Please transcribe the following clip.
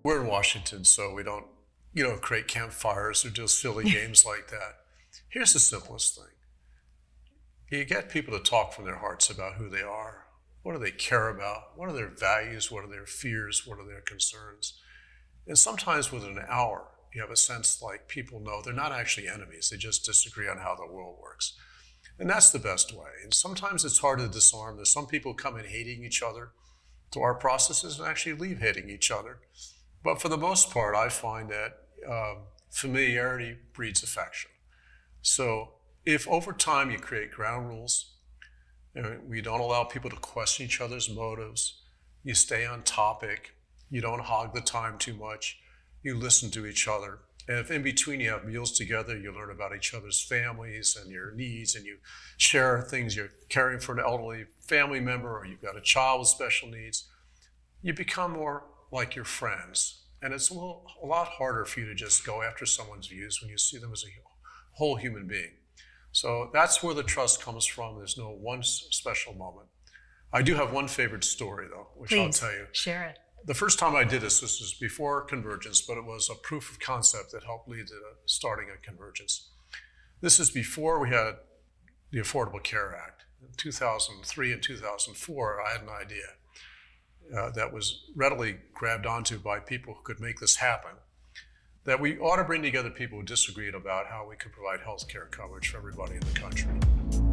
We're in Washington, so we don't, create campfires or do silly games like that. Here's the simplest thing. You get people to talk from their hearts about who they are. What do they care about? What are their values? What are their fears? What are their concerns? And sometimes within an hour, you have a sense like people know they're not actually enemies. They just disagree on how the world works. And that's the best way. And sometimes it's hard to disarm. There's some people come in hating each other to our processes and actually leave hating each other. But for the most part, I find that familiarity breeds affection. So if over time you create ground rules, we don't allow people to question each other's motives, you stay on topic, you don't hog the time too much, you listen to each other. And if in between you have meals together, you learn about each other's families and your needs, and you share things you're caring for an elderly family member, or you've got a child with special needs, you become more like your friends. And it's a lot harder for you to just go after someone's views when you see them as a whole human being. So that's where the trust comes from. There's no one special moment. I do have one favorite story, though, which I'll tell you. Share it. The first time I did this was before Convergence, but it was a proof of concept that helped lead to starting a Convergence. This is before we had the Affordable Care Act. In 2003 and 2004, I had an idea that was readily grabbed onto by people who could make this happen, that we ought to bring together people who disagreed about how we could provide health care coverage for everybody in the country.